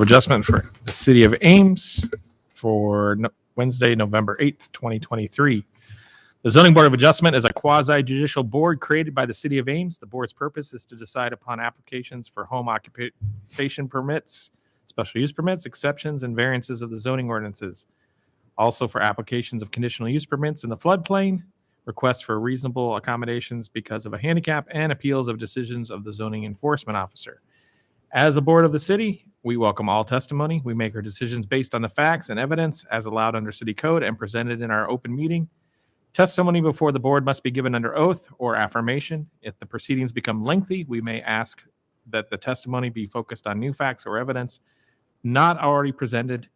Adjustment for the City of Ames for Wednesday, November 8th, 2023. The Zoning Board of Adjustment is a quasi-judicial board created by the City of Ames. The board's purpose is to decide upon applications for home occupation permits, special use permits, exceptions, and variances of the zoning ordinances. Also for applications of conditional use permits in the floodplain, requests for reasonable accommodations because of a handicap, and appeals of decisions of the zoning enforcement officer. As a board of the city, we welcome all testimony. We make our decisions based on the facts and evidence as allowed under city code and presented in our open meeting. Testimony before the board must be given under oath or affirmation. If the proceedings become lengthy, we may ask that the testimony be focused on new facts or evidence not already presented.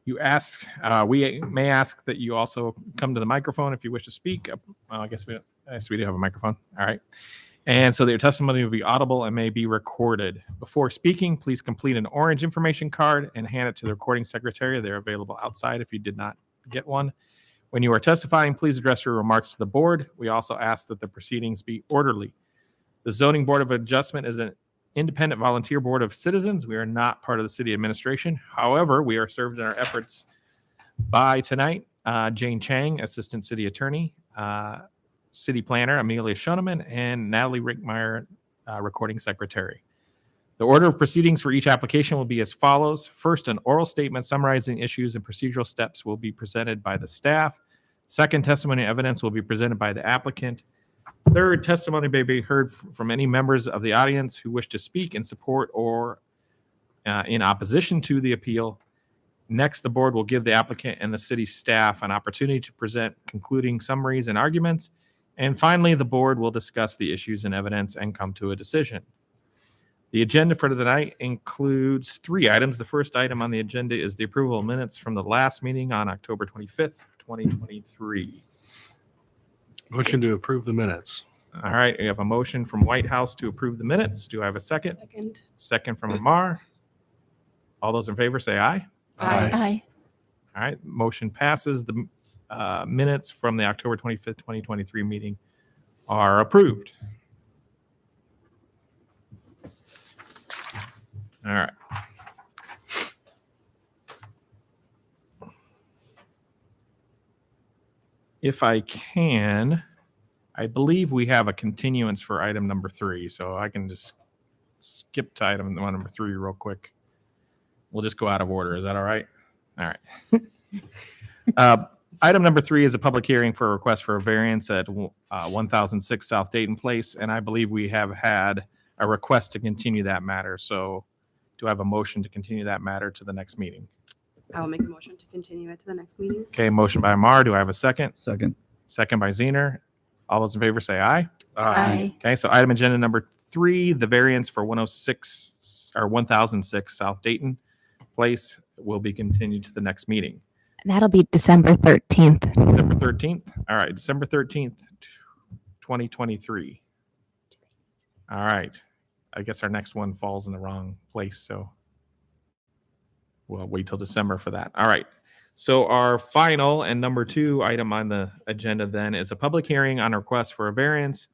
We may ask that you also come to the microphone if you wish to speak. I guess we do have a microphone. All right. And so that your testimony will be audible and may be recorded. Before speaking, please complete an orange information card and hand it to the recording secretary. They're available outside if you did not get one. When you are testifying, please address your remarks to the board. We also ask that the proceedings be orderly. The Zoning Board of Adjustment is an independent volunteer board of citizens. We are not part of the city administration. However, we are served in our efforts by tonight, Jane Chang, Assistant City Attorney, City Planner Amelia Schoeneman, and Natalie Rickmeyer, Recording Secretary. The order of proceedings for each application will be as follows. First, an oral statement summarizing issues and procedural steps will be presented by the staff. Second, testimony and evidence will be presented by the applicant. Third, testimony may be heard from any members of the audience who wish to speak in support or in opposition to the appeal. Next, the board will give the applicant and the city staff an opportunity to present concluding summaries and arguments. And finally, the board will discuss the issues and evidence and come to a decision. The agenda for tonight includes 3 items. The first item on the agenda is the approval of minutes from the last meeting on October 25th, 2023. Motion to approve the minutes. All right, we have a motion from White House to approve the minutes. Do I have a second? Second. Second from Amar. All those in favor say aye. Aye. All right, motion passes. The minutes from the October 25th, 2023 meeting are approved. All right. If I can, I believe we have a continuance for item number 3, so I can just skip to item number 3 real quick. We'll just go out of order. Is that all right? All right. Item number 3 is a public hearing for a request for a variance at 1006 South Dayton Place, and I believe we have had a request to continue that matter. So do I have a motion to continue that matter to the next meeting? I will make a motion to continue it to the next meeting. Okay, motion by Amar. Do I have a second? Second. Second by Zener. All those in favor say aye. Aye. Okay, so item agenda number 3, the variance for 1006 South Dayton Place will be continued to the next meeting. That'll be December 13th. December 13th. All right, December 13th, 2023. All right. I guess our next one falls in the wrong place, so we'll wait till December for that. All right. So our final and number 2 item on the agenda then is a public hearing on a request for a variance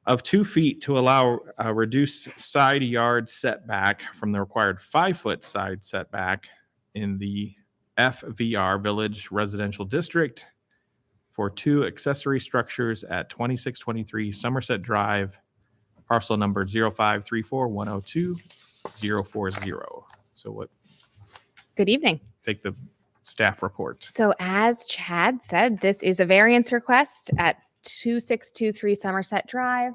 of 2 feet to allow a reduced side yard setback from the required 5-foot side setback in the FVR Village Residential District for 2 accessory structures at 2623 Somerset Drive, parcel number 0534102040. So what? Good evening. Take the staff report. So as Chad said, this is a variance request at 2623 Somerset Drive.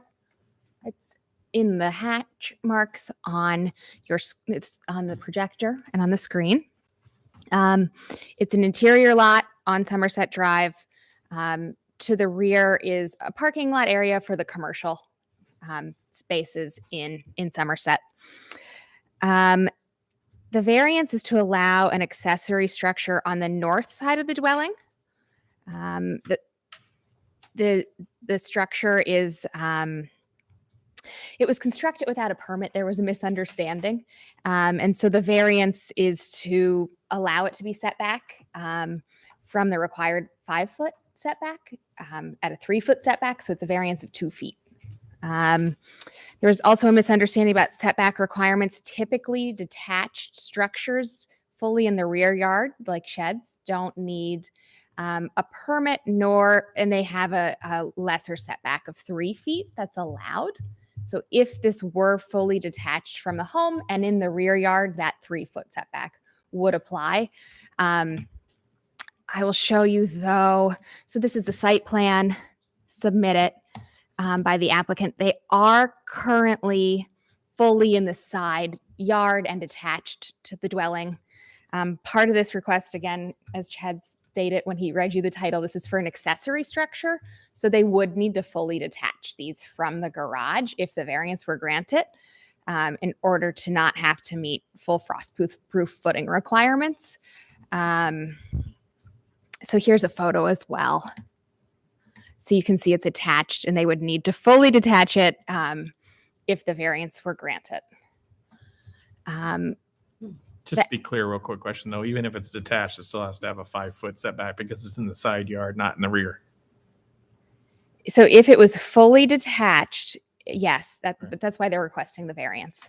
It's in the hatch marks on it's on the projector and on the screen. It's an interior lot on Somerset Drive. To the rear is a parking lot area for the commercial spaces in Somerset. The variance is to allow an accessory structure on the north side of the dwelling. The structure is it was constructed without a permit. There was a misunderstanding, and so the variance is to allow it to be set back from the required 5-foot setback at a 3-foot setback. So it's a variance of 2 feet. There was also a misunderstanding about setback requirements. Typically, detached structures fully in the rear yard, like sheds, don't need a permit, and they have a lesser setback of 3 feet that's allowed. So if this were fully detached from the home and in the rear yard, that 3-foot setback would apply. I will show you though. So this is the site plan, submit it by the applicant. They are currently fully in the side yard and attached to the dwelling. Part of this request, again, as Chad stated when he read you the title, this is for an accessory structure. So they would need to fully detach these from the garage if the variance were granted in order to not have to meet full frost-proof footing requirements. So here's a photo as well. So you can see it's attached and they would need to fully detach it if the variance were granted. Just to be clear, real quick question though, even if it's detached, it still has to have a 5-foot setback because it's in the side yard, not in the rear. So if it was fully detached, yes, but that's why they're requesting the variance.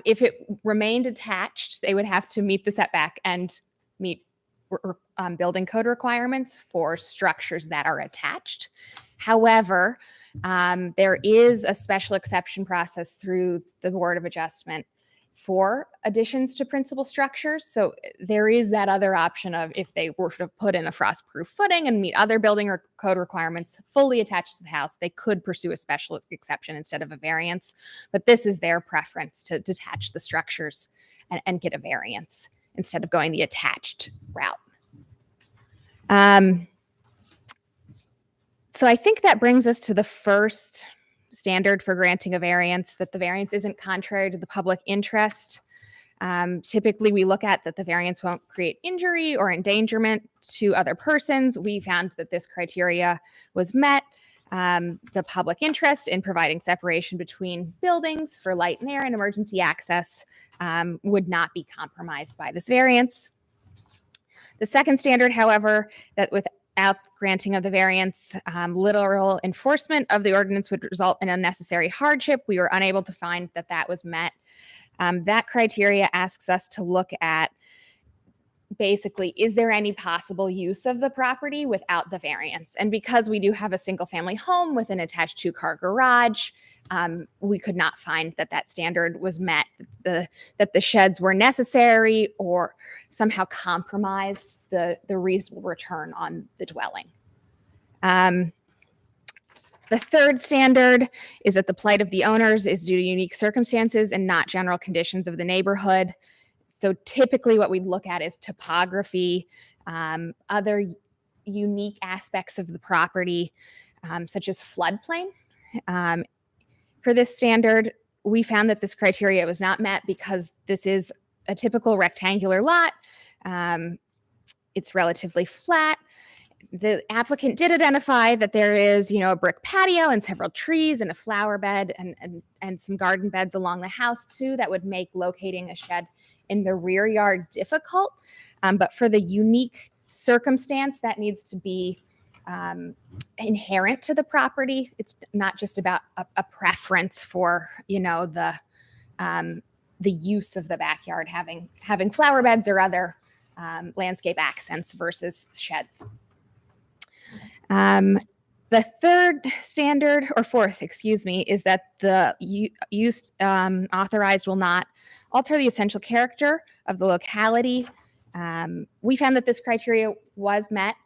If it remained attached, they would have to meet the setback and meet building code requirements for structures that are attached. However, there is a special exception process through the Board of Adjustment for additions to principal structures. So there is that other option of if they were to put in a frost-proof footing and meet other building or code requirements fully attached to the house, they could pursue a special exception instead of a variance. But this is their preference to detach the structures and get a variance instead of going the attached route. So I think that brings us to the first standard for granting a variance, that the variance isn't contrary to the public interest. Typically, we look at that the variance won't create injury or endangerment to other persons. We found that this criteria was met. The public interest in providing separation between buildings for light and air and emergency access would not be compromised by this variance. The second standard, however, that without granting of the variance, literal enforcement of the ordinance would result in unnecessary hardship. We were unable to find that that was met. That criteria asks us to look at basically, is there any possible use of the property without the variance? And because we do have a single family home with an attached 2-car garage, we could not find that that standard was met, that the sheds were necessary or somehow compromised the reasonable return on the dwelling. The third standard is that the plight of the owners is due to unique circumstances and not general conditions of the neighborhood. So typically what we look at is topography, other unique aspects of the property, such as floodplain. For this standard, we found that this criteria was not met because this is a typical rectangular lot. It's relatively flat. The applicant did identify that there is, a brick patio and several trees and a flower bed and some garden beds along the house too that would make locating a shed in the rear yard difficult. But for the unique circumstance that needs to be inherent to the property, it's not just about a preference for, the use of the backyard, having flower beds or other landscape accents versus sheds. The third standard, or fourth, is that the use authorized will not alter the essential character of the locality. We found that this criteria was met.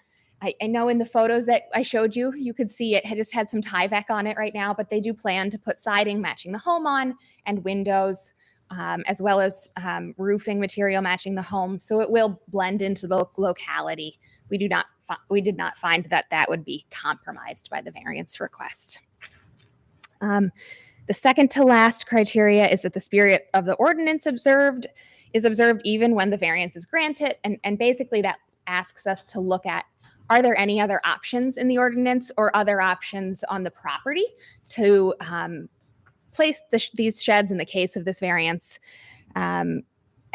I know in the photos that I showed you, you could see it had just had some Tyvek on it right now, but they do plan to put siding matching the home on and windows, as well as roofing material matching the home. So it will blend into the locality. We did not find that would be compromised by the variance request. The second to last criteria is that the spirit of the ordinance is observed even when the variance is granted. And basically that asks us to look at, are there any other options in the ordinance or other options on the property to place these sheds in the case of this variance? And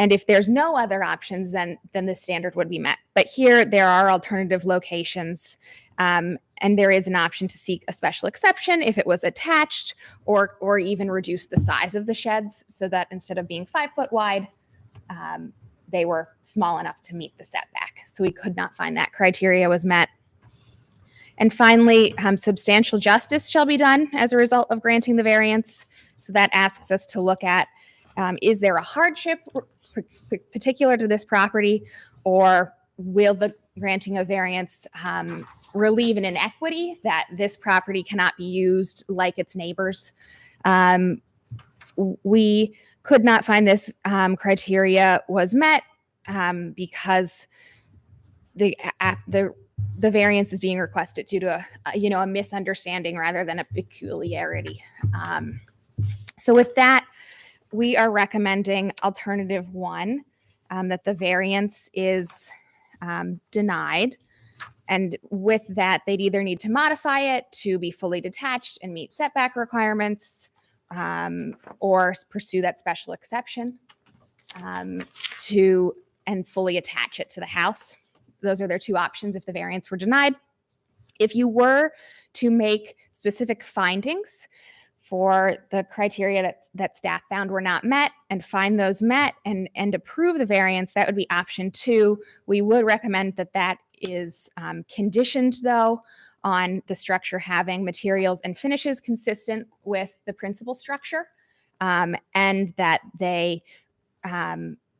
And if there's no other options, then the standard would be met. But here there are alternative locations, and there is an option to seek a special exception if it was attached, or even reduce the size of the sheds so that instead of being 5 foot wide, they were small enough to meet the setback. So we could not find that criteria was met. And finally, substantial justice shall be done as a result of granting the variance. So that asks us to look at, is there a hardship particular to this property, or will the granting of variance relieve an inequity that this property cannot be used like its neighbors? We could not find this criteria was met because the variance is being requested due to a misunderstanding rather than a peculiarity. So with that, we are recommending alternative 1, that the variance is denied. And with that, they'd either need to modify it to be fully detached and meet setback requirements, or pursue that special exception and fully attach it to the house. Those are their 2 options if the variance were denied. If you were to make specific findings for the criteria that staff found were not met and find those met and approve the variance, that would be option 2. We would recommend that is conditioned, though, on the structure having materials and finishes consistent with the principal structure, and that they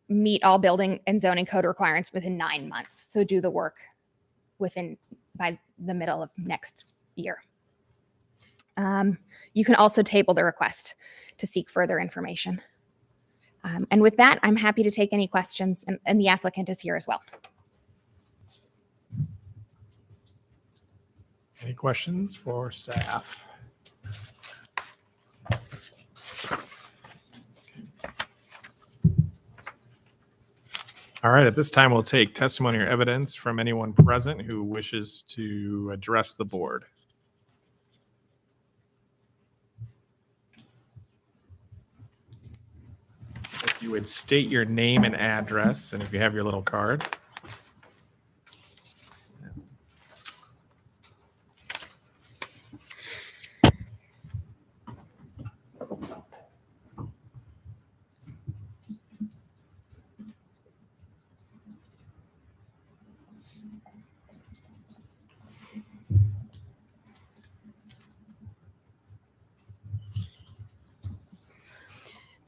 meet all building and zoning code requirements within 9 months. So do the work by the middle of next year. You can also table the request to seek further information. And with that, I'm happy to take any questions, and the applicant is here as well. Any questions for staff? All right, at this time, we'll take testimony or evidence from anyone present who wishes to address the board. If you would state your name and address, and if you have your little card.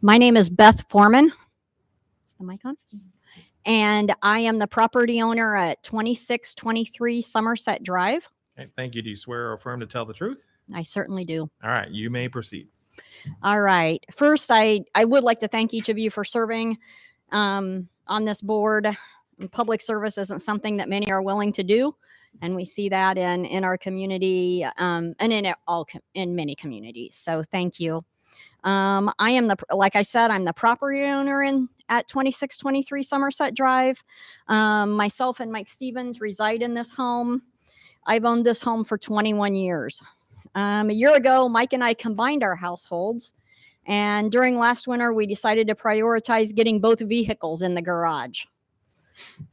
My name is Beth Foreman. Is the mic on? And I am the property owner at 2623 Somerset Drive. Okay, thank you. Do you swear or affirm to tell the truth? I certainly do. All right, you may proceed. All right. First, I would like to thank each of you for serving on this board. Public service isn't something that many are willing to do, and we see that in our community and in many communities. So thank you. I am like I said, I'm the property owner at 2623 Somerset Drive. Myself and Mike Stevens reside in this home. I've owned this home for 21 years. A year ago, Mike and I combined our households, and during last winter, we decided to prioritize getting both vehicles in the garage.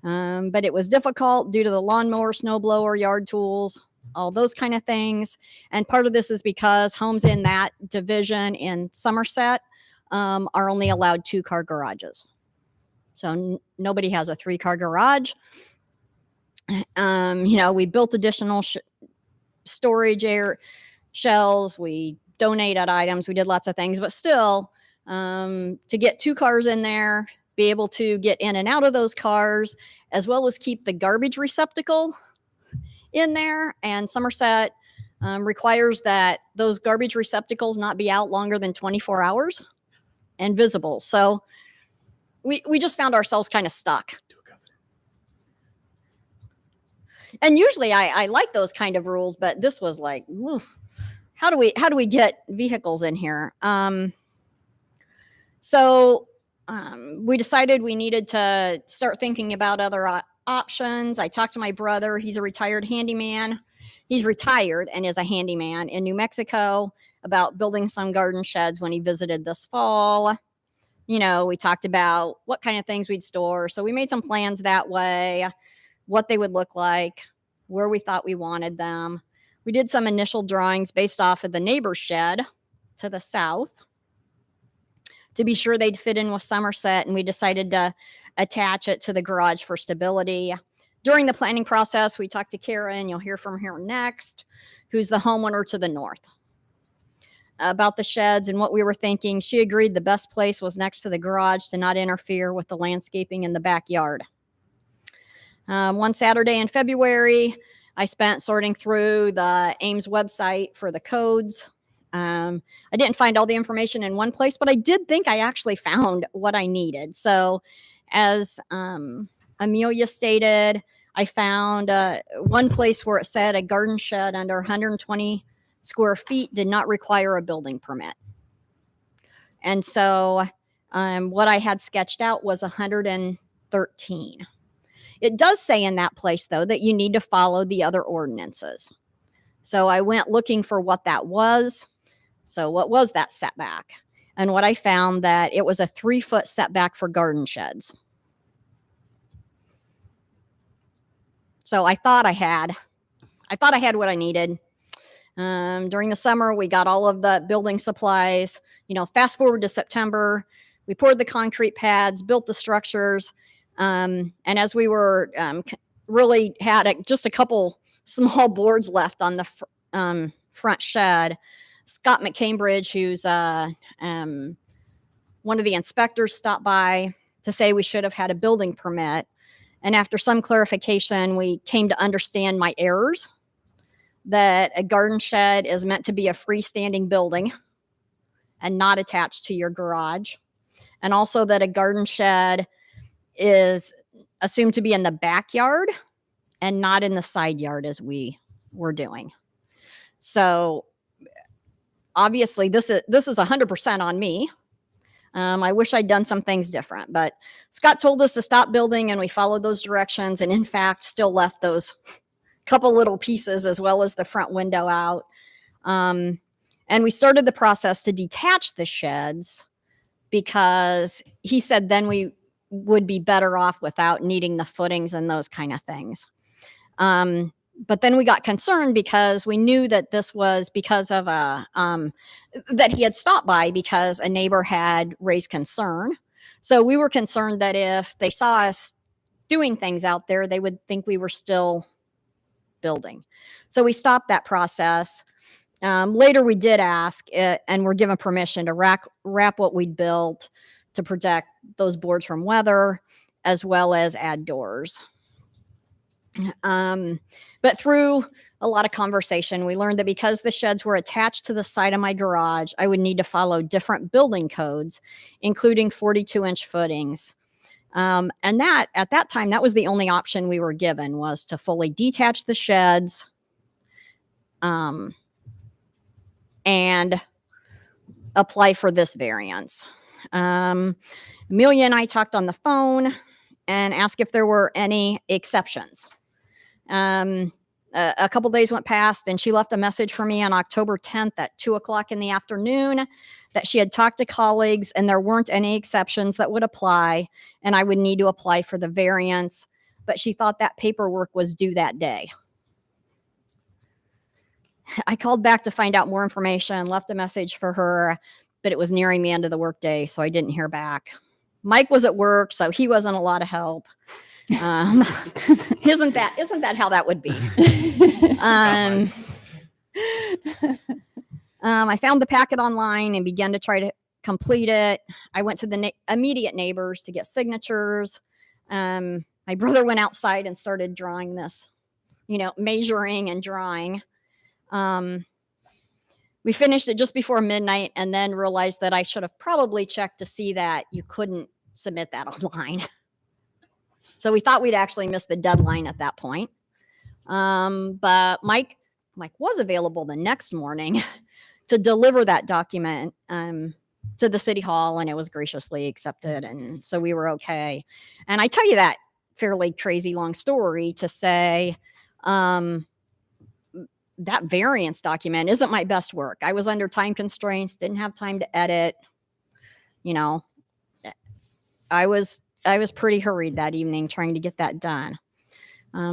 But it was difficult due to the lawnmower, snowblower, yard tools, all those kind of things. And part of this is because homes in that division in Somerset are only allowed 2-car garages. So nobody has a 3-car garage. We built additional storage shells. We donated items. We did lots of things, but still to get 2 cars in there, be able to get in and out of those cars, as well as keep the garbage receptacle in there. And Somerset requires that those garbage receptacles not be out longer than 24 hours and visible. So we just found ourselves kind of stuck. And usually I like those kind of rules, but this was like, oof, how do we get vehicles in here? So we decided we needed to start thinking about other options. I talked to my brother. He's a retired handyman. He's retired and is a handyman in New Mexico, about building some garden sheds when he visited this fall. we talked about what kind of things we'd store. So we made some plans that way, what they would look like, where we thought we wanted them. We did some initial drawings based off of the neighbor's shed to the south to be sure they'd fit in with Somerset, and we decided to attach it to the garage for stability. During the planning process, we talked to Karen, you'll hear from her next, who's the homeowner to the north, about the sheds and what we were thinking. She agreed the best place was next to the garage to not interfere with the landscaping in the backyard. One Saturday in February, I spent sorting through the Ames website for the codes. I didn't find all the information in one place, but I did think I actually found what I needed. So as Amelia stated, I found one place where it said a garden shed under 120 square feet did not require a building permit. And so what I had sketched out was 113. It does say in that place, though, that you need to follow the other ordinances. So I went looking for what that was. So what was that setback? And what I found that it was a 3-foot setback for garden sheds. So I thought I had what I needed. During the summer, we got all of the building supplies. Fast forward to September, we poured the concrete pads, built the structures. And as we were really had just a couple small boards left on the front shed, Scott McCambridge, who's one of the inspectors, stopped by to say we should have had a building permit. And after some clarification, we came to understand my errors, that a garden shed is meant to be a freestanding building and not attached to your garage. And also that a garden shed is assumed to be in the backyard and not in the side yard as we were doing. So obviously this is 100% on me. I wish I'd done some things different, but Scott told us to stop building and we followed those directions, and in fact still left those couple little pieces as well as the front window out. And we started the process to detach the sheds because he said then we would be better off without needing the footings and those kind of things. But then we got concerned because we knew that this was because of that he had stopped by because a neighbor had raised concern. So we were concerned that if they saw us doing things out there, they would think we were still building. So we stopped that process. Later we did ask and were given permission to wrap what we'd built to protect those boards from weather, as well as add doors. But through a lot of conversation, we learned that because the sheds were attached to the side of my garage, I would need to follow different building codes, including 42-inch footings. And that at that time, that was the only option we were given, was to fully detach the sheds and apply for this variance. Amelia and I talked on the phone and asked if there were any exceptions. A couple days went past and she left a message for me on October 10th at 2:00 in the afternoon that she had talked to colleagues and there weren't any exceptions that would apply and I would need to apply for the variance, but she thought that paperwork was due that day. I called back to find out more information, left a message for her, but it was nearing the end of the workday, so I didn't hear back. Mike was at work, so he wasn't a lot of help. Isn't that how that would be? I found the packet online and began to try to complete it. I went to the immediate neighbors to get signatures. My brother went outside and started drawing this, measuring and drawing. We finished it just before midnight and then realized that I should have probably checked to see that you couldn't submit that online. So we thought we'd actually missed the deadline at that point. But Mike was available the next morning to deliver that document to the city hall, and it was graciously accepted. And so we were okay. And I tell you that fairly crazy long story to say that variance document isn't my best work. I was under time constraints, didn't have time to edit, I was pretty hurried that evening trying to get that done.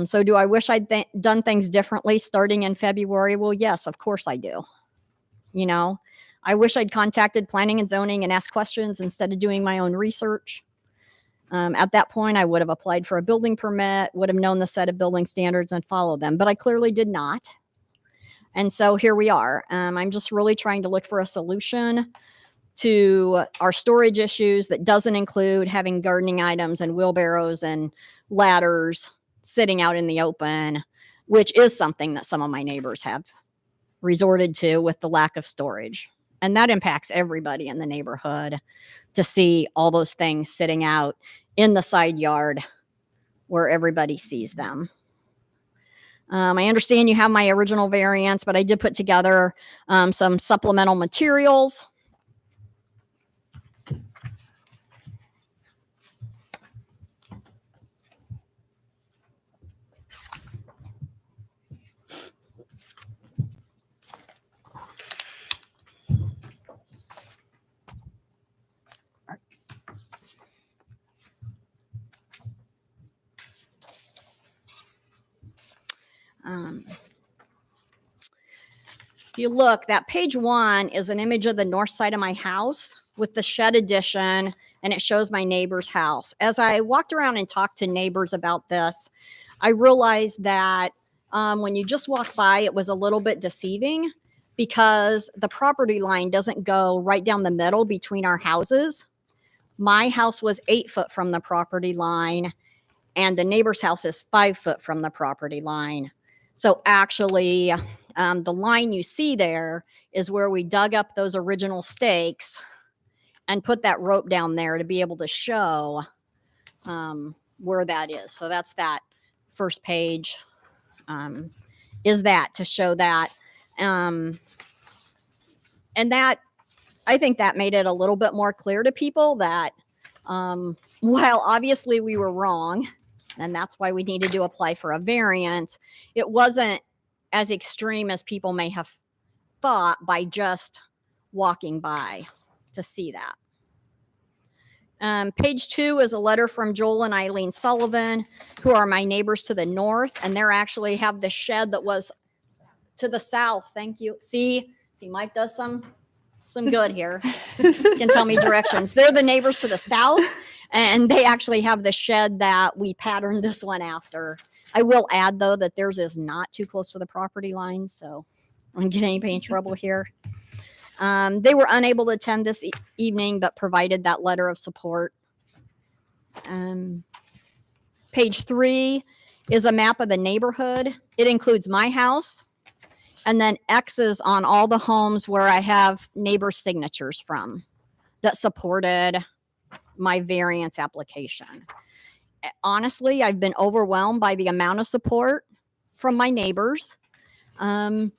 So do I wish I'd done things differently starting in February? Well, yes, of course I do. You know, I wish I'd contacted planning and zoning and asked questions instead of doing my own research. At that point, I would have applied for a building permit, would have known the set of building standards and followed them, but I clearly did not. And so here we are. I'm just really trying to look for a solution to our storage issues that doesn't include having gardening items and wheelbarrows and ladders sitting out in the open, which is something that some of my neighbors have resorted to with the lack of storage. And that impacts everybody in the neighborhood to see all those things sitting out in the side yard where everybody sees them. I understand you have my original variance, but I did put together some supplemental materials. If you look, that page 1 is an image of the north side of my house with the shed addition, and it shows my neighbor's house. As I walked around and talked to neighbors about this, I realized that when you just walk by, it was a little bit deceiving because the property line doesn't go right down the middle between our houses. My house was 8 foot from the property line, and the neighbor's house is 5 foot from the property line. So actually, the line you see there is where we dug up those original stakes and put that rope down there to be able to show where that is. So that's that first page, is that to show that. And that, I think that made it a little bit more clear to people that while obviously we were wrong, and that's why we needed to apply for a variance, it wasn't as extreme as people may have thought by just walking by to see that. Page 2 is a letter from Joel and Eileen Sullivan, who are my neighbors to the north, and they're actually have the shed that was to the south. Thank you. See, Mike does some good here. Can tell me directions. They're the neighbors to the south, and they actually have the shed that we patterned this one after. I will add, though, that theirs is not too close to the property line, so I don't get anybody in trouble here. They were unable to attend this evening, but provided that letter of support. Page 3 is a map of the neighborhood. It includes my house, and then X's on all the homes where I have neighbor signatures from that supported my variance application. Honestly, I've been overwhelmed by the amount of support from my neighbors. And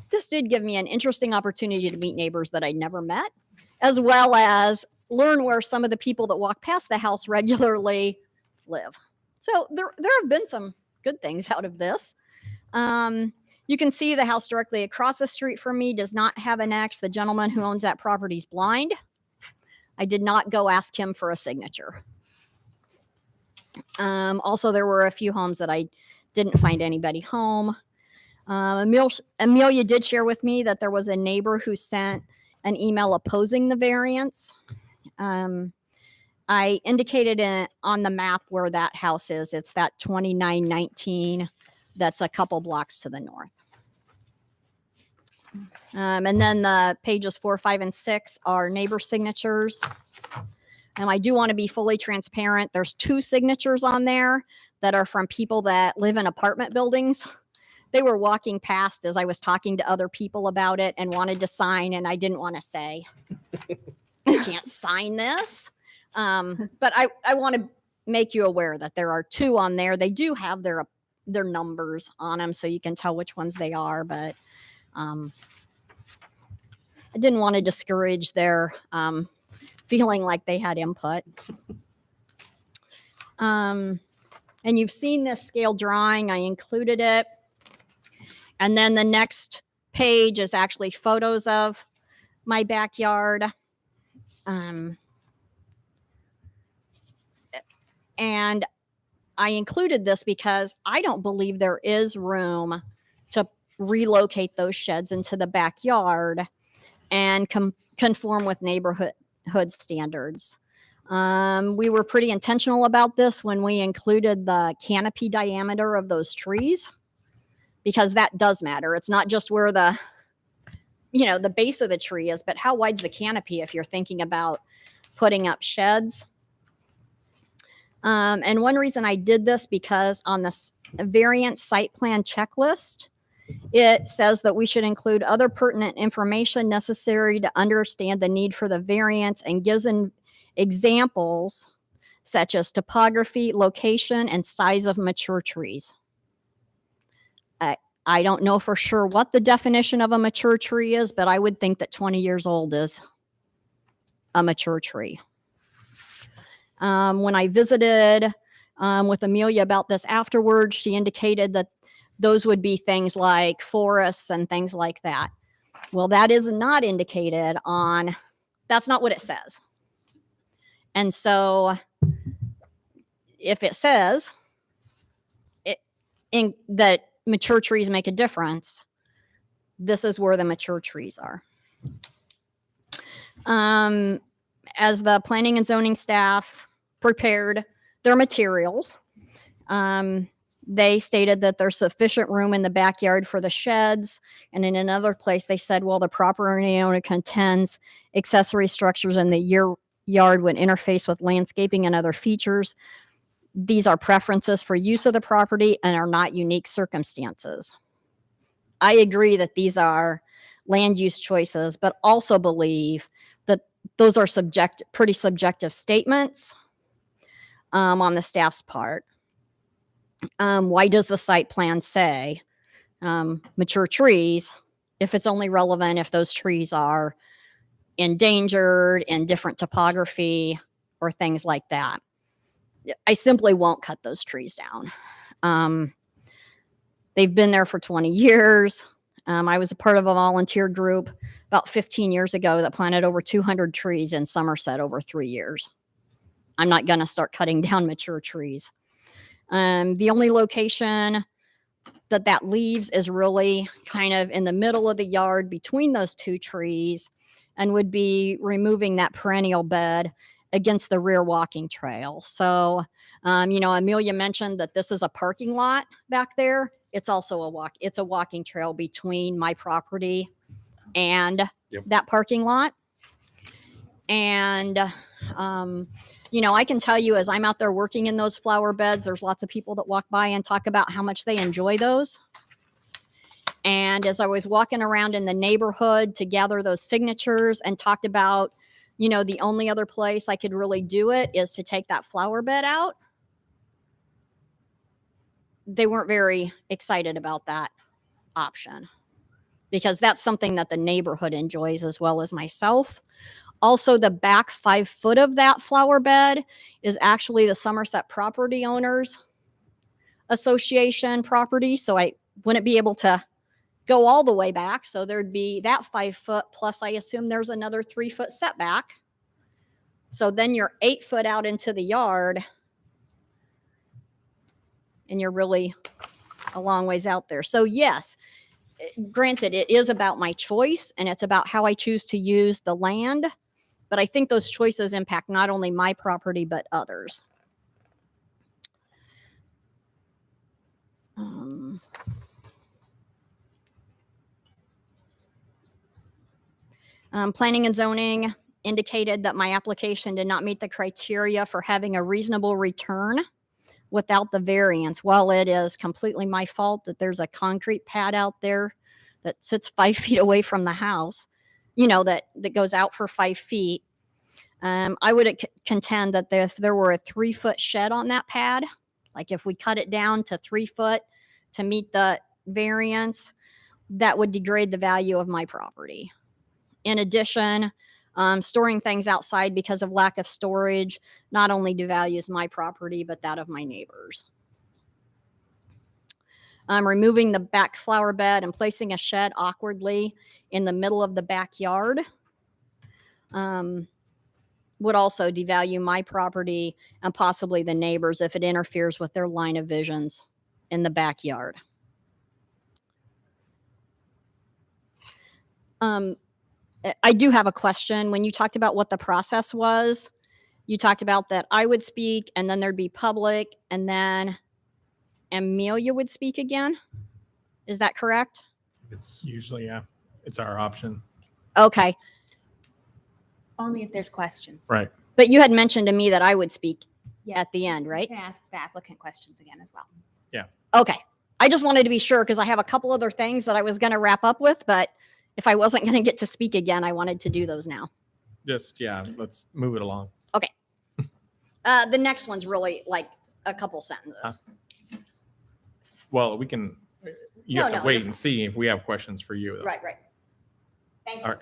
this did give me an interesting opportunity to meet neighbors that I'd never met, as well as learn where some of the people that walk past the house regularly live. So there have been some good things out of this. You can see the house directly across the street from me does not have an X. The gentleman who owns that property is blind. I did not go ask him for a signature. Also, there were a few homes that I didn't find anybody home. Amelia did share with me that there was a neighbor who sent an email opposing the variance. I indicated on the map where that house is. It's that 2919 that's a couple blocks to the north. And then the pages 4, 5, and 6 are neighbor signatures. And I do want to be fully transparent. There's 2 signatures on there that are from people that live in apartment buildings. They were walking past as I was talking to other people about it and wanted to sign, and I didn't want to say, you can't sign this. But I want to make you aware that there are 2 on there. They do have their numbers on them, so you can tell which ones they are, but I didn't want to discourage their feeling like they had input. And you've seen this scale drawing. I included it. And then the next page is actually photos of my backyard. And I included this because I don't believe there is room to relocate those sheds into the backyard and conform with neighborhood standards. We were pretty intentional about this when we included the canopy diameter of those trees, because that does matter. It's not just where the base of the tree is, but how wide's the canopy if you're thinking about putting up sheds. And one reason I did this, because on the variance site plan checklist, it says that we should include other pertinent information necessary to understand the need for the variance, and gives examples such as topography, location, and size of mature trees. I don't know for sure what the definition of a mature tree is, but I would think that 20 years old is a mature tree. When I visited with Amelia about this afterwards, she indicated that those would be things like forests and things like that. Well, that is not indicated on, that's not what it says. And so if it says that mature trees make a difference, this is where the mature trees are. As the planning and zoning staff prepared their materials, they stated that there's sufficient room in the backyard for the sheds. And in another place, they said, well, the property owner contends accessory structures in the yard would interface with landscaping and other features. These are preferences for use of the property and are not unique circumstances. I agree that these are land use choices, but also believe that those are pretty subjective statements on the staff's part. Why does the site plan say mature trees if it's only relevant if those trees are endangered, in different topography, or things like that? I simply won't cut those trees down. They've been there for 20 years. I was a part of a volunteer group about 15 years ago that planted over 200 trees in Somerset over 3 years. I'm not going to start cutting down mature trees. The only location that leaves is really kind of in the middle of the yard between those two trees, and would be removing that perennial bed against the rear walking trail. So, Amelia mentioned that this is a parking lot back there. It's also a walking trail between my property and that parking lot. And, I can tell you, as I'm out there working in those flower beds, there's lots of people that walk by and talk about how much they enjoy those. And as I was walking around in the neighborhood to gather those signatures and talked about, the only other place I could really do it is to take that flower bed out, they weren't very excited about that option, because that's something that the neighborhood enjoys as well as myself. Also, the back 5 foot of that flower bed is actually the Somerset Property Owners Association property. So I wouldn't be able to go all the way back. So there'd be that 5 foot, plus I assume there's another 3 foot setback. So then you're 8 foot out into the yard, and you're really a long ways out there. So yes, granted, it is about my choice, and it's about how I choose to use the land. But I think those choices impact not only my property, but others. Planning and zoning indicated that my application did not meet the criteria for having a reasonable return without the variance. Well, it is completely my fault that there's a concrete pad out there that sits 5 feet away from the house, that goes out for 5 feet. I would contend that if there were a 3 foot shed on that pad, like if we cut it down to 3 foot to meet the variance, that would degrade the value of my property. In addition, storing things outside because of lack of storage not only devalues my property, but that of my neighbors. Removing the back flower bed and placing a shed awkwardly in the middle of the backyard. would also devalue my property and possibly the neighbors if it interferes with their line of visions in the backyard. I do have a question. When you talked about what the process was, you talked about that I would speak and then there'd be public and then Amelia would speak again. Is that correct? It's usually, yeah, it's our option. Okay. Only if there's questions. Right. But you had mentioned to me that I would speak Yeah. at the end, right? You can ask the applicant questions again as well. Okay. I just wanted to be sure because I have a couple other things that I was going to wrap up with, but if I wasn't going to get to speak again, I wanted to do those now. Just, yeah, let's move it along. The next one's really like a couple sentences. Huh? Well, we can, you No, have to no, wait you're and see if we have questions for you. Though. Right. Thank you. All right.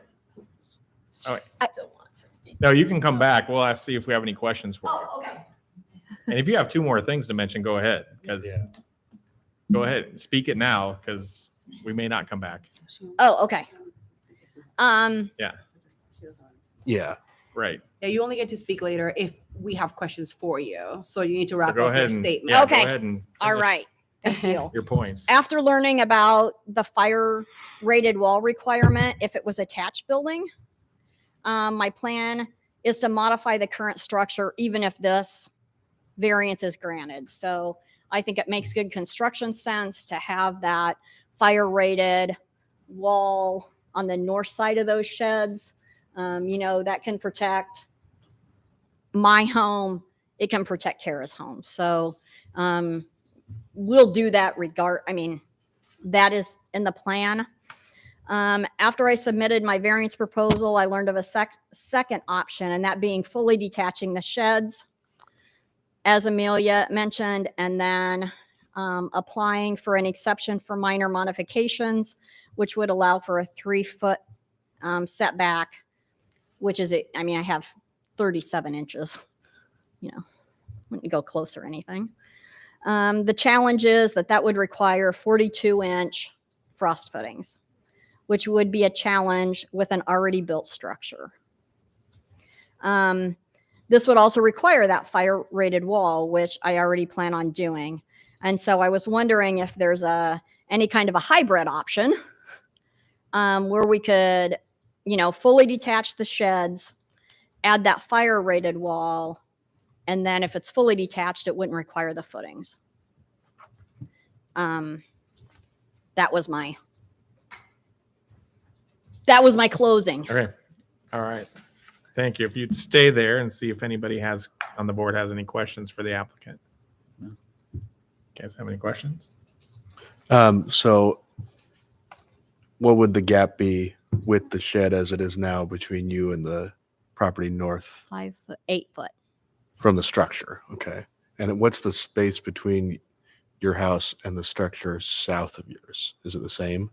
All right. Still wants to speak. No, you can come back. We'll ask, see if we have any questions for you. Oh, okay. And if you have 2 more things to mention, go ahead. Because go ahead, speak it now because we may not come back. Oh, okay. Yeah. Right. Yeah, you only get to speak later if we have questions for you. So you need to So wrap go up your ahead and statement. yeah, Okay. Go ahead and All finish right. Thank you. your points. After learning about the fire rated wall requirement, if it was attached building, my plan is to modify the current structure even if this variance is granted. So I think it makes good construction sense to have that fire rated wall on the north side of those sheds. That can protect my home. It can protect Kara's home. So we'll do that that is in the plan. After I submitted my variance proposal, I learned of a second option, and that being fully detaching the sheds, as Amelia mentioned, and then applying for an exception for minor modifications, which would allow for a 3-foot setback, which is, I have 37 inches, wouldn't go close or anything. The challenge is that would require 42-inch frost footings, which would be a challenge with an already built structure. This would also require that fire rated wall, which I already plan on doing. And so I was wondering if there's any kind of a hybrid option where we could, fully detach the sheds, add that fire rated wall, and then if it's fully detached, it wouldn't require the footings. That was my closing. Okay. All right. Thank you. If you'd stay there and see if anybody on the board has any questions for the applicant. You guys have any questions? So what would the gap be with the shed as it is now between you and the property north 5 foot, 8 foot. from the structure? Okay. And what's the space between your house and the structure south of yours? Is it the same?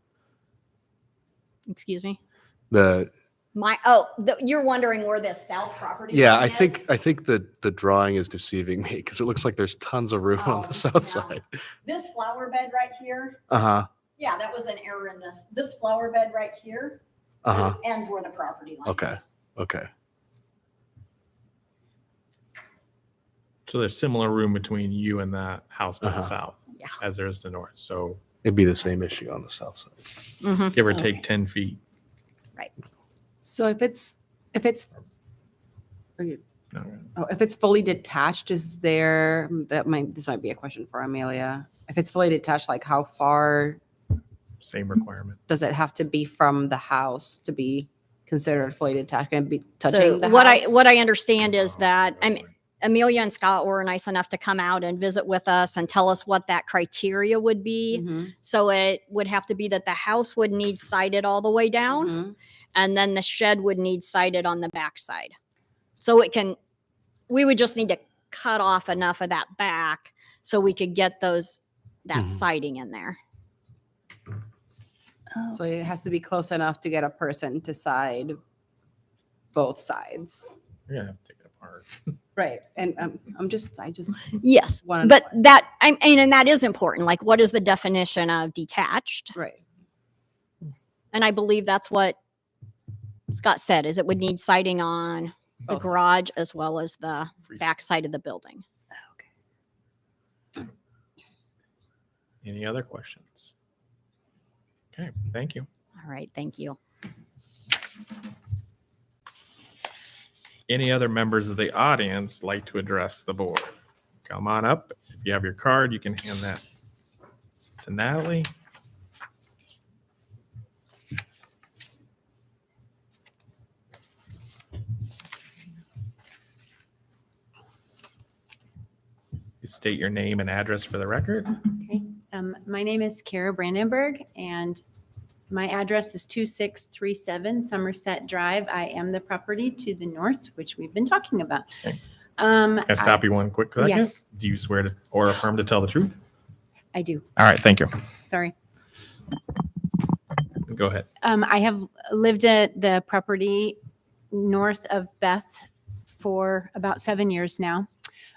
Excuse me. You're wondering where the south property Yeah, line I is? think that the drawing is deceiving me because it looks like there's tons of room on Oh, the south no. side. This flower bed right here. Uh-huh. Yeah, that was an error in this. This flower bed right here Uh-huh. ends where the property line Okay. is. Okay. So there's similar room between you and that house to the Uh-huh. south Yeah. as there is to the north. So It'd be the same issue on the south side. Mhm. give or take 10 feet. So if it's No, if it's fully detached, this might be a question for Amelia. If it's fully detached, like how far Same requirement. does it have to be from the house to be considered fully detached? Can it be touching So the what house? I understand is that Amelia and Scott were nice enough to come out and visit with us and tell us what that criteria would be. Mhm, So it would have to be that the house would need sided all the way down, mhm. and then the shed would need sided on the backside. So we would just need to cut off enough of that back so we could get that Mhm. siding in there. So it has to be close enough to get a person to side both sides. You're going to have to take it apart. Right. And I just Yes, wanted but that and that is important. Like, what is the definition of detached? right. And I believe that's what Scott said, is it would need siding on the garage as well as the back side of the building. Any other questions? Okay, thank you. All right, thank you. Any other members of the audience like to address the board? Come on up. If you have your card, you can hand that to Natalie. You state your name and address for the record. Okay. My name is Kara Brandenburg, and my address is 2637 Somerset Drive. I am the property to the north, which we've been talking about. Okay. Can I stop you one quick second? Yes. Do you swear to or affirm to tell the truth? I do. All right, thank you. Sorry. Go ahead. I have lived at the property north of Beth for about 7 years now.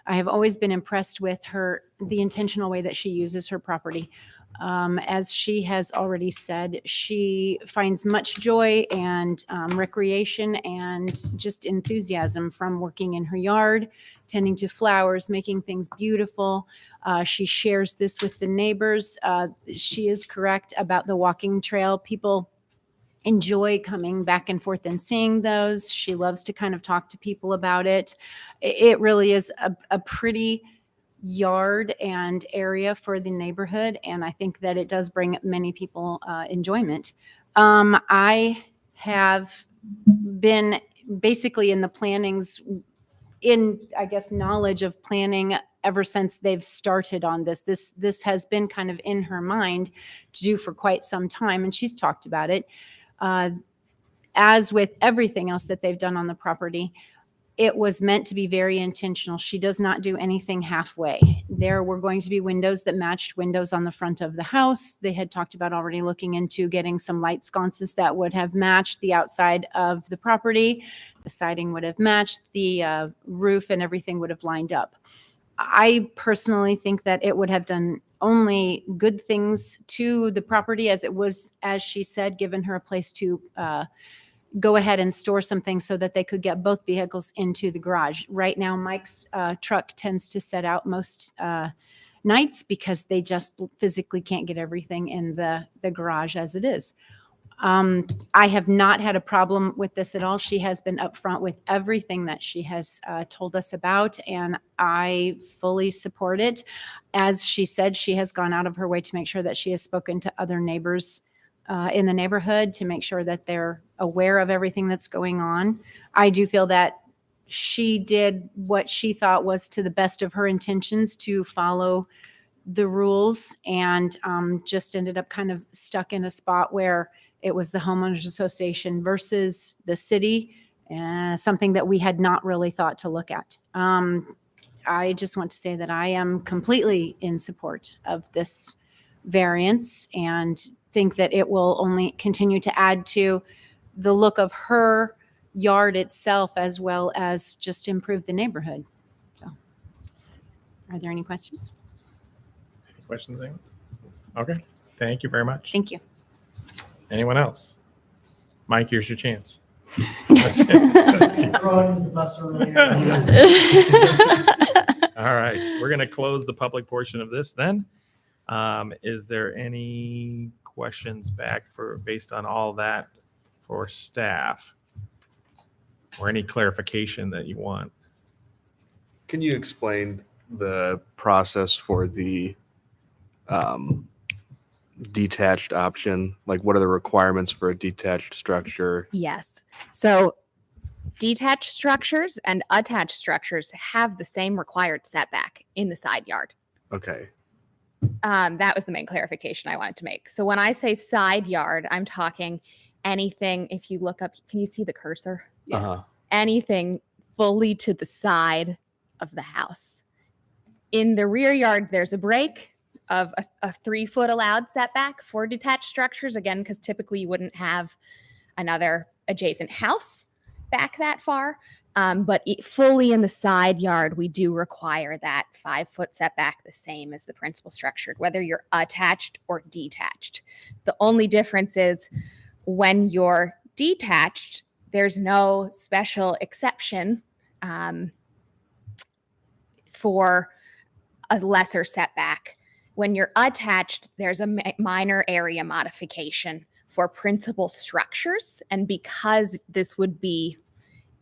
I have always been impressed with the intentional way that she uses her property. As she has already said, she finds much joy and recreation and just enthusiasm from working in her yard, tending to flowers, making things beautiful. She shares this with the neighbors. She is correct about the walking trail. People enjoy coming back and forth and seeing those. She loves to kind of talk to people about it. It really is a pretty yard and area for the neighborhood, and I think that it does bring many people enjoyment. I have been basically in the plannings, I guess, knowledge of planning ever since they've started on this. This has been kind of in her mind to do for quite some time, and she's talked about it. As with everything else that they've done on the property, it was meant to be very intentional. She does not do anything halfway. There were going to be windows that matched windows on the front of the house. They had talked about already looking into getting some light sconces that would have matched the outside of the property. The siding would have matched, the roof and everything would have lined up. I personally think that it would have done only good things to the property, as it was, as she said, given her a place to go ahead and store some things so that they could get both vehicles into the garage. Right now, Mike's truck tends to set out most nights because they just physically can't get everything in the garage as it is. I have not had a problem with this at all. She has been upfront with everything that she has told us about, and I fully support it. As she said, she has gone out of her way to make sure that she has spoken to other neighbors in the neighborhood to make sure that they're aware of everything that's going on. I do feel that she did what she thought was to the best of her intentions to follow the rules, and just ended up kind of stuck in a spot where it was the homeowners association versus the city, something that we had not really thought to look at. I just want to say that I am completely in support of this variance and think that it will only continue to add to the look of her yard itself, as well as just improve the neighborhood. So, are there any questions? Any questions? Amy? Okay, thank you very much. Thank you. Anyone else? Mike, here's your chance. That's it. All right, we're going to close the public portion of this then. Is there any questions back based on all that for staff, or any clarification that you want? Can you explain the process for the detached option? Like, what are the requirements for a detached structure? Yes. So detached structures and attached structures have the same required setback in the side yard. Okay. That was the main clarification I wanted to make. So when I say side yard, I'm talking anything. If you look up, can you see the cursor? Uh-huh. Anything fully to the side of the house. In the rear yard, there's a break of a 3 foot allowed setback for detached structures. Again, because typically you wouldn't have another adjacent house back that far. But fully in the side yard, we do require that 5 foot setback, the same as the principal structure, whether you're attached or detached. The only difference is when you're detached, there's no special exception for a lesser setback. When you're attached, there's a minor area modification for principal structures. And because this would be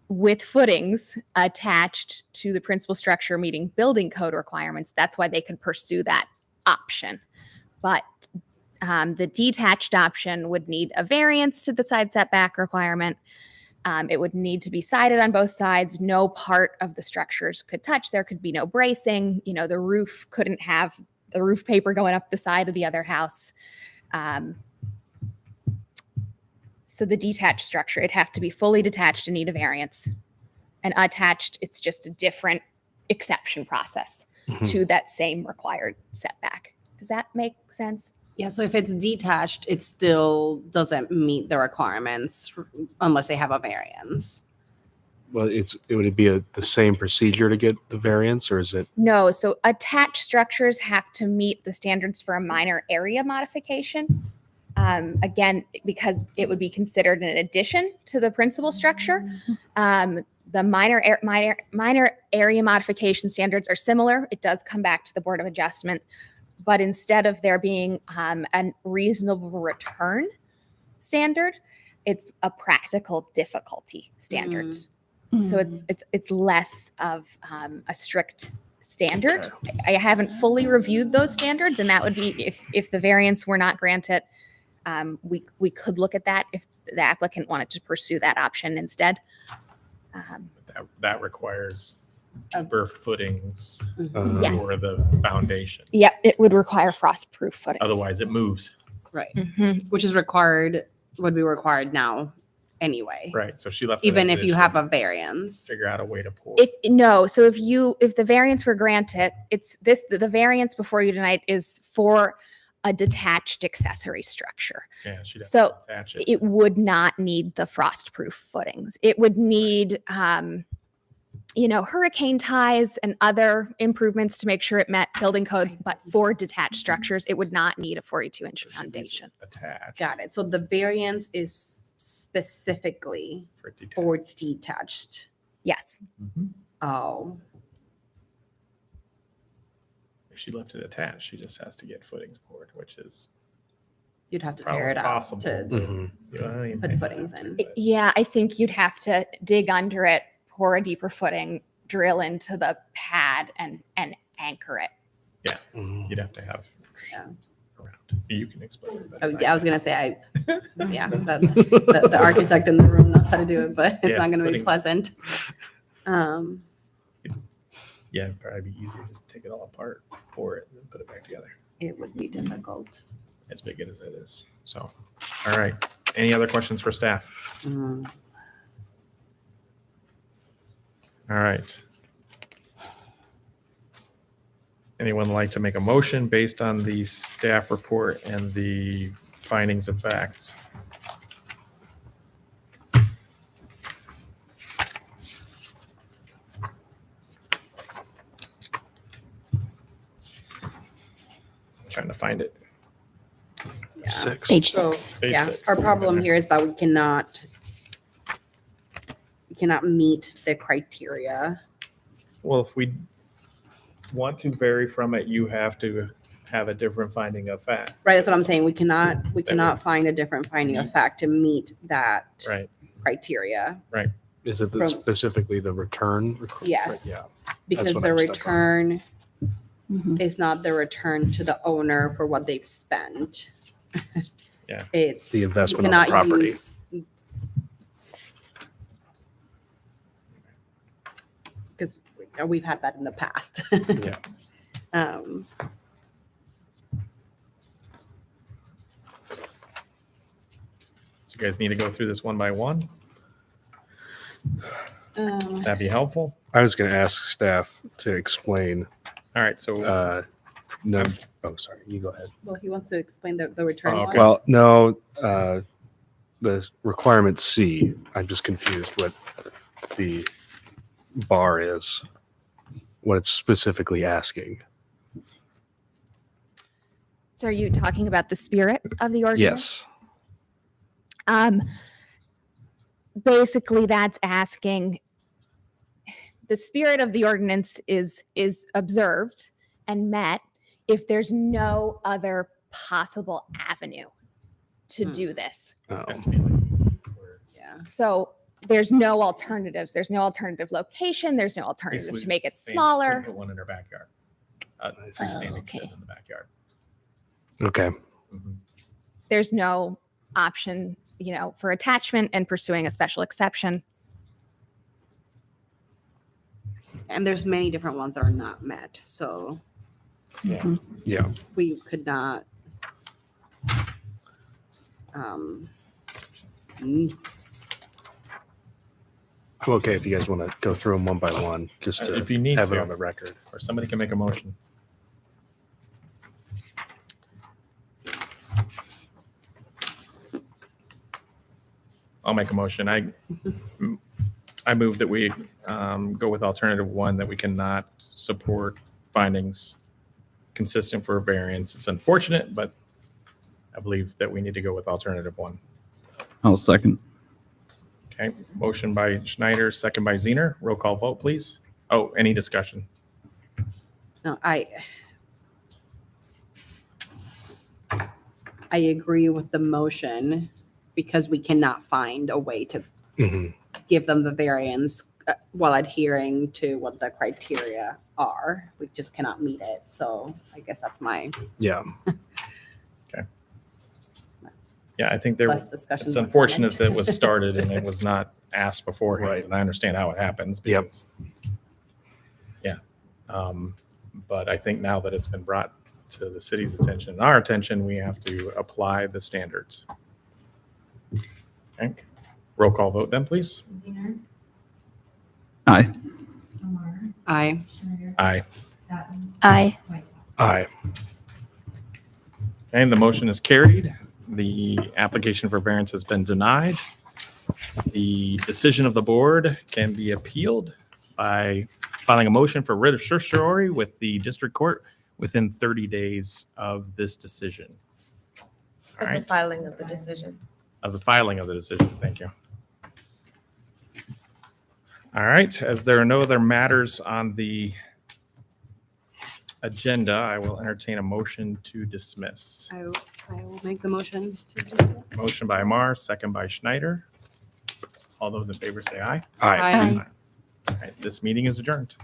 with footings attached to the principal structure meeting building code requirements, that's why they could pursue that option. But the detached option would need a variance to the side setback requirement. It would need to be sided on both sides. No part of the structures could touch. There could be no bracing. You know, the roof couldn't have the roof paper going up the side of the other house. So the detached structure, it'd have to be fully detached and need a variance. And attached, it's just a different exception process to that same required setback. Does that make sense? Yeah, so if it's detached, it still doesn't meet the requirements unless they have a variance. Well, would it be the same procedure to get the variance, or is it? No, so attached structures have to meet the standards for a minor area modification. Again, because it would be considered an addition to the principal structure. The minor area modification standards are similar. It does come back to the Board of Adjustment, but instead of there being a reasonable return standard, it's a practical difficulty standard. So it's less of a strict standard. I haven't fully reviewed those standards, and that would be if the variance were not granted, we could look at that if the applicant wanted to pursue that option instead. That requires deeper footings Yes. for the foundation. Yep, it would require frost-proof footings. Otherwise, it moves. Right. Mhm. Which is required, would be required now anyway. Right. So she left. it Even as if you is. have a variance. Figure out a way to pour. So if the variance were granted, the variance before you tonight is for a detached accessory structure. Yeah, she'd have So to attach it. it would not need the frost-proof footings. It would need, hurricane ties and other improvements to make sure it met building code. But for detached structures, it would not need a 42-inch So she needs it foundation. attached Got it. So the variance is specifically for detached. for detached. Yes. Mhm. Oh, If she left it attached, she just has to get footings poured, which is you'd have to probably tear it out possible. to Mhm. You put may footings have to, in. but- Yeah, I think you'd have to dig under it, pour a deeper footing, drill into the pad, and anchor it. Mhm. You'd have to have Yeah. around. You can explain it. better Oh, than yeah, I was can. gonna say, the architect in the room knows how to do it, but it's Yeah, not gonna be footings. pleasant. Yeah, it'd probably be easier just to take it all apart, pour it, and then put it back together. It would be difficult. As big as it is. So, all right. Any other questions for staff? Mm. All right. Anyone like to make a motion based on the staff report and the findings of facts? Trying to find it. Yeah. Six. Page So, 6. Page yeah, 6. our problem here is that we cannot meet the criteria. Well, if we want to vary from it, you have to have a different finding of fact. Right, that's what I'm saying. We cannot find a different finding of fact to meet that Right. criteria. Is it From- specifically the return? Yes. Yeah. Because what the I'm stuck return Mhm. is not the return to the owner for what they've spent. Yeah. It's The investment you on the cannot property. use- Because we've had that in the past. Yeah. Um, So you guys need to go through this one by one. um, That'd be helpful. I was going to ask staff to explain. All right. So No. Oh, sorry. You go ahead. well, he wants to explain the return. Oh, one. okay. Well, no. The requirement C. I'm just confused what the bar is. What it's specifically asking. So are you talking about the spirit of the ordinance? Yes. basically that's asking, the spirit of the ordinance is observed and met if there's no other possible avenue to Hmm. do this. Oh, Has to be like where it's Yeah. So there's no alternatives. There's no alternative location. There's no alternative basically to make it saying she couldn't smaller. Put one in her backyard. Freestanding shed in the backyard. okay. Mhm. There's no option, for attachment and pursuing a special exception. And there's many different ones that are not met. So Yeah. we could not. Um, mm, I'm okay if you guys want to go through them one by one, just to If you need have it to. on the record. Or somebody can make a motion. I'll make a motion. I move that we go with alternative one, that we cannot support findings consistent for a variance. It's unfortunate, but I believe that we need to go with alternative one. I'll second. Okay, motion by Schneider, second by Zener. Roll call vote, please. Oh, any discussion? no, I agree with the motion because we cannot find a way to Mhm. give them the variance while adhering to what the criteria are. We just cannot meet it. So I guess that's my Yeah. Yeah, I think there, less discussion. it's more unfortunate that comment. it was started and it was not asked beforehand. Right. And I understand how it happens. Yep. Because, yeah. But I think now that it's been brought to the city's attention, and our attention, we have to apply the standards. Okay. Roll call vote then, please. Aye. Aye. Aye. Aye. Aye. And the motion is carried. The application for variance has been denied. The decision of the board can be appealed by filing a motion for writ of certiorari with the district court within 30 days of this decision. All Of the right, filing of the decision. of the filing of the decision. Thank you. All right, as there are no other matters on the agenda, I will entertain a motion to dismiss. I will make the motion to dismiss. Motion by Amar, second by Schneider. All those in favor say aye. Aye. Aye. All right, this meeting is adjourned.